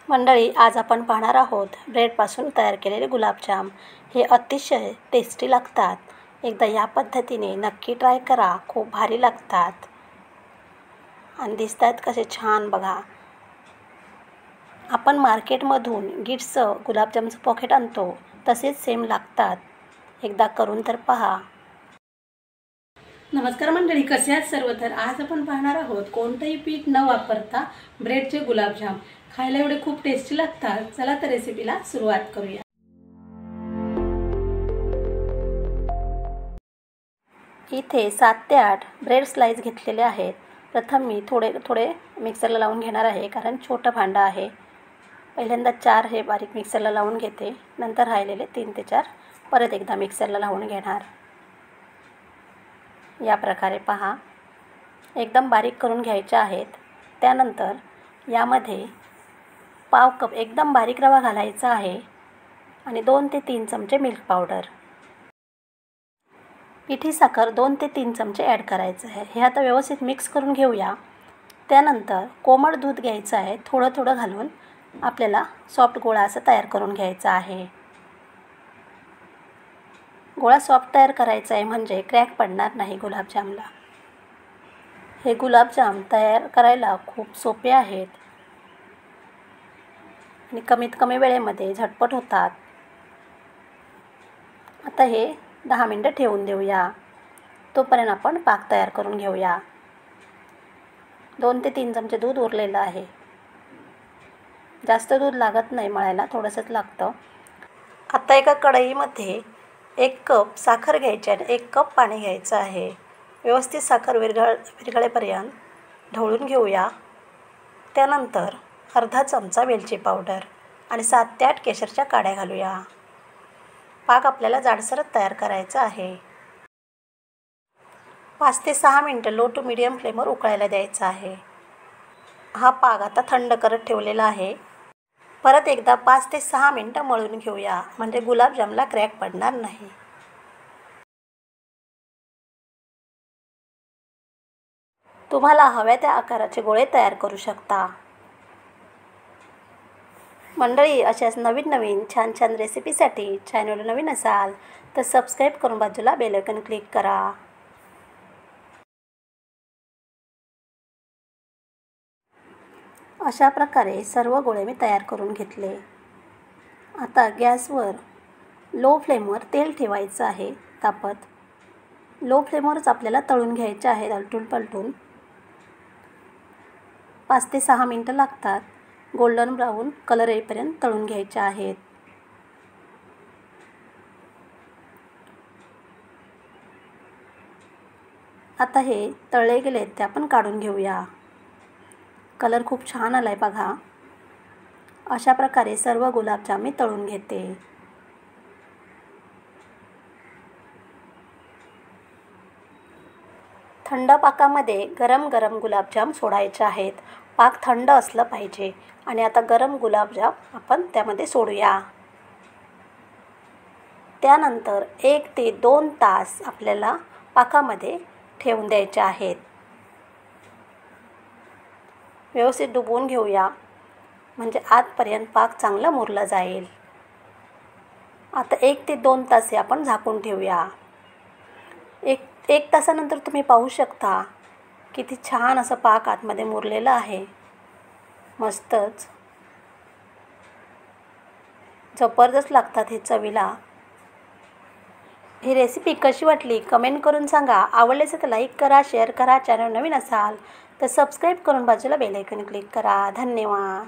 मंडळी, आज आपण पाहणार आहोत ब्रेडपासून तयार केलेले गुलाबजाम। हे अतिशय टेस्टी लागतात। एकदा या पद्धतीने नक्की ट्राय करा, खूप भारी लागतात आणि दिसतात कसे छान बघा। आपण मार्केटमधून गिट्सचं गुलाबजामचं पॉकेट आणतो, तसेच सेम लागतात। एकदा करून तर पहा। नमस्कार मंडळी, कसे आहात सर्व? तर आज आपण पाहणार आहोत कोणतेही पीठ न वापरता ब्रेडचे गुलाबजाम। खायला एवढे खूप टेस्टी लागतात। चला तर रेसिपीला सुरुवात करूया। इथे 7 ते 8 ब्रेड स्लाइस घेतलेले आहेत। प्रथम मी थोडे मिक्सरला लावून घेणार आहे, कारण छोटं भांडं आहे। पहिल्यांदा 4 हे बारीक मिक्सरला लावून घेते, नंतर राहिलेले 3 ते 4 परत एकदा मिक्सरला लावून घेणार। या प्रकारे पहा, एकदम बारीक करून घ्यायचे आहेत। त्यानंतर यामध्ये पाव कप एकदम बारीक रवा घालायचा आहे आणि 2 ते 3 चमचे मिल्क पावडर, पिठी साखर 2 ते 3 चमचे ॲड करायचं आहे। हे आता व्यवस्थित मिक्स करून घेऊया। त्यानंतर कोमट दूध घ्यायचं आहे, थोडं थोडं घालून आपल्याला सॉफ्ट गोळा असा तयार करून घ्यायचा आहे। गोळा सॉफ्ट तयार करायचा आहे, म्हणजे क्रॅक पडणार नाही गुलाबजामला। हे गुलाबजाम तयार करायला खूप सोपे आहेत आणि कमीत कमी वेळेमध्ये झटपट होतात। आता हे 10 मिनिटं ठेवून देऊया। तोपर्यंत आपण पाक तयार करून घेऊया। 2 ते 3 चमचे दूध उरलेलं आहे। जास्त दूध लागत नाही मळायला, थोडंसंच लागतं। आता एका कढईमध्ये 1 कप साखर घ्यायची आणि 1 कप पाणी घ्यायचं आहे। व्यवस्थित साखर विरघळेपर्यंत ढवळून घेऊया। त्यानंतर अर्धा चमचा वेलची पावडर आणि 7 ते 8 केशरच्या काड्या घालूया। पाक आपल्याला जाडसरच तयार करायचा आहे। 5 ते 6 मिनिटं लो टू मीडियम फ्लेमवर उकळायला द्यायचा आहे। हा पाक आता थंड करत ठेवलेला आहे। परत एकदा 5 ते 6 मिनिटं मळून घेऊया, म्हणजे गुलाबजामला क्रॅक पडणार नाही। तुम्हाला हव्या त्या आकाराचे गोळे तयार करू शकता। मंडळी, अशाच नवीन छान रेसिपीसाठी चॅनलला नवीन असाल तर सबस्क्राईब करून बाजूला बेल आयकॉन क्लिक करा। अशा प्रकारे सर्व गोळे मी तयार करून घेतले। आता गॅसवर लो फ्लेमवर तेल ठेवायचं आहे तापत। लो फ्लेमवरच आपल्याला तळून घ्यायचे आहे, आलटून पलटून। 5 ते 6 मिनिटं लागतात। गोल्डन ब्राऊन कलर येईपर्यंत तळून घ्यायचे आहेत। आता हे तळले गेलेत, ते आपण काढून घेऊया। कलर खूप छान आलाय बघा। अशा प्रकारे सर्व गुलाबजाम मी तळून घेते। थंड पाकामध्ये गरम गुलाबजाम सोडायचे आहेत। पाक थंड असलं पाहिजे आणि आता गरम गुलाबजाम आपण त्यामध्ये सोडूया। त्यानंतर 1 ते 2 तास आपल्याला पाकामध्ये ठेवून द्यायचे आहेत। व्यवस्थित डुबवून घेऊया, म्हणजे आतपर्यंत पाक चांगला मुरला जाईल। आता 1 ते 2 तास हे आपण झाकून ठेवूया। एक तासानंतर तुम्ही पाहू शकता किती छान असं पाक आतमध्ये मुरलेलं आहे। मस्तच जबरदस्त लागतात हे चवीला। ही रेसिपी कशी वाटली कमेंट करून सांगा। आवडली असेल तर लाईक करा, शेअर करा। चॅनल नवीन असाल तर सबस्क्राईब करून बाजूला बेल आयकॉन क्लिक करा। धन्यवाद।